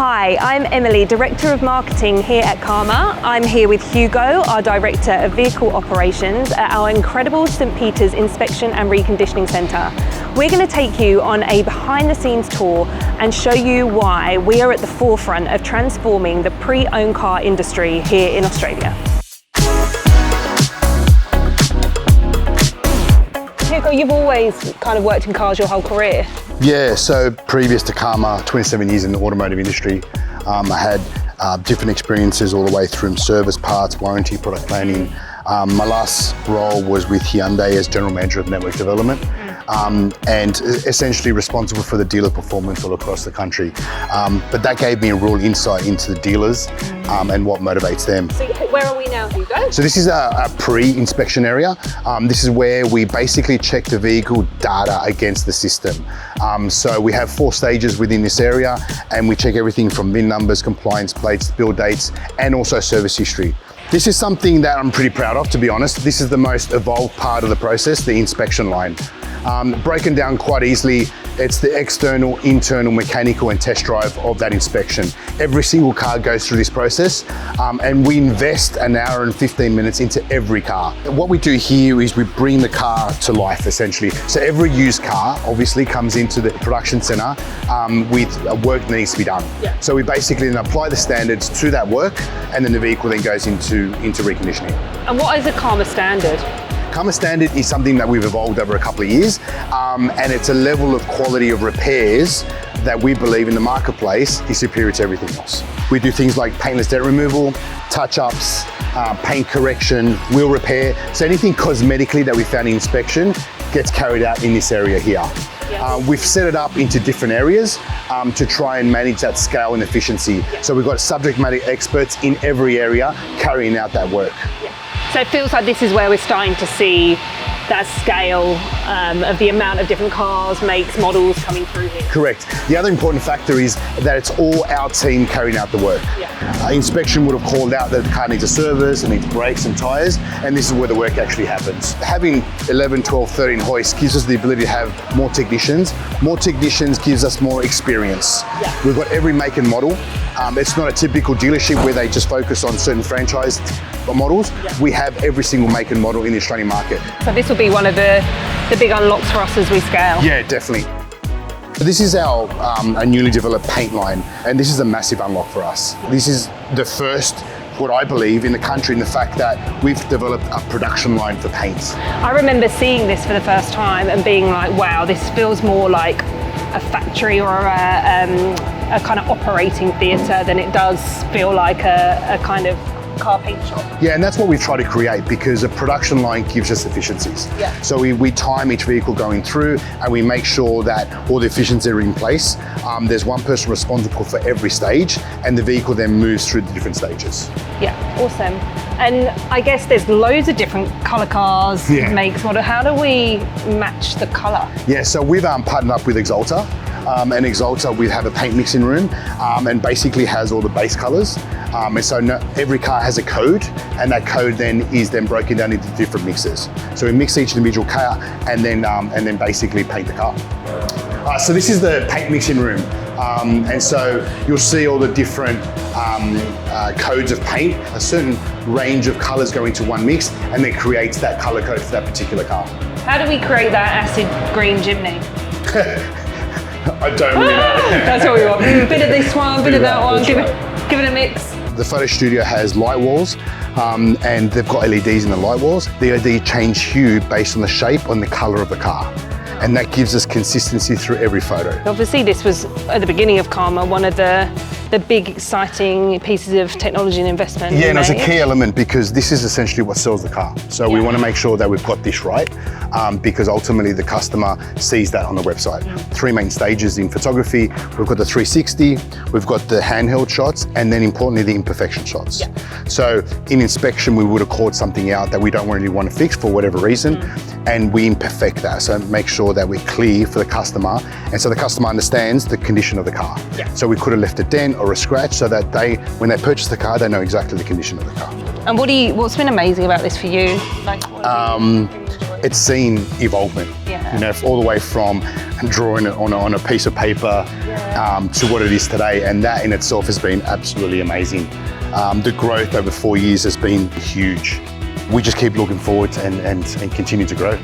Hi, I'm Emily, Director of Marketing here at Carma. I'm here with Hugo, our Director of Vehicle Operations at our incredible St. Peter's Inspection and Reconditioning Centre. We're going to take you on a behind-the-scenes tour and show you why we are at the forefront of transforming the pre-owned car industry here in Australia. Hugo, you've always kind of worked in cars your whole career. Yeah, so previous to Carma, 27 years in the automotive industry. I had different experiences all the way through service, parts, warranty, product planning. My last role was with Hyundai as General Manager of Network Development and essentially responsible for the dealer performance all across the country. But that gave me a real insight into the dealers and what motivates them. So where are we now, Hugo? So this is a pre-inspection area. This is where we basically check the vehicle data against the system. So we have 4 stages within this area, and we check everything from VIN numbers, compliance plates, build dates, and also service history. This is something that I'm pretty proud of, to be honest. This is the most evolved part of the process, the inspection line. Broken down quite easily, it's the external, internal, mechanical and test drive of that inspection. Every single car goes through this process and we invest an hour and 15 minutes into every car. What we do here is we bring the car to life essentially. So every used car obviously comes into the production center with work that needs to be done. Yeah. So we basically then apply the standards to that work and then the vehicle then goes into reconditioning. And what is a Carma standard? Carma standard is something that we've evolved over a couple of years, and it's a level of quality of repairs that we believe in the marketplace is superior to everything else. We do things like paintless dent removal, touch-ups, paint correction, wheel repair. So anything cosmetically that we found in inspection gets carried out in this area here. Yeah. We've set it up into different areas to try and manage that scale and efficiency. Yeah. So we've got subject matter experts in every area carrying out that work. Yeah. So it feels like this is where we're starting to see that scale of the amount of different cars, makes, models coming through here. Correct. The other important factor is that it's all our team carrying out the work. Yeah. Inspection would have called out that the car needs a service, it needs brakes and tyres, and this is where the work actually happens. Having 11, 12, 13 hoists gives us the ability to have more technicians. More technicians gives us more experience. Yeah. We've got every make and model. It's not a typical dealership where they just focus on certain franchise models. Yeah. We have every single make and model in the Australian market. So this will be one of the big unlocks for us as we scale. Yeah, definitely. This is our a newly developed paint line, and this is a massive unlock for us. This is the first, what I believe, in the country, in the fact that we've developed a production line for paints. I remember seeing this for the first time and being like, wow, this feels more like a factory or a kind of operating theatre than it does feel like a kind of car paint shop. Yeah, and that's what we've tried to create, because a production line gives us efficiencies. Yeah. So we time each vehicle going through and we make sure that all the efficiencies are in place. There's one person responsible for every stage, and the vehicle then moves through the different stages. Yeah, awesome. And I guess there's loads of different colour cars, makes, model. How do we match the colour? Yeah, so we've partnered up with Exalta. And Exalta, we have a paint mixing room and basically has all the base colours. And so every car has a code, and that code then is broken down into different mixes. So we mix each individual car and then basically paint the car. So this is the paint mixing room. And so you'll see all the different codes of paint. A certain range of colours go into one mix, and then creates that colour code for that particular car. How do we create that acid green chimney? I don't really know. That's what we want. A bit of this one, a bit of that one. Give it a mix. The photo studio has light walls, and they've got LEDs in the light walls. The LED change hue based on the shape and the colour of the car. And that gives us consistency through every photo. Obviously this was, at the beginning of Carma, one of the big exciting pieces of technology and investment. Yeah, and it's a key element, because this is essentially what sells the car. So we want to make sure that we've got this right, because ultimately the customer sees that on the website. 3 main stages in photography. We've got the 360, we've got the handheld shots, and then importantly the imperfection shots. Yeah. So in inspection we would have called something out that we don't really want to fix for whatever reason, and we imperfect that. So make sure that we're clear for the customer, and so the customer understands the condition of the car. Yeah. So we could have left a dent or a scratch, so that when they purchase the car, they know exactly the condition of the car. And what's been amazing about this for you? Like, it's seen evolvement. Yeah. You know, all the way from drawing it on a piece of paper, to what it is today, and that in itself has been absolutely amazing. The growth over 4 years has been huge. We just keep looking forward and continue to grow.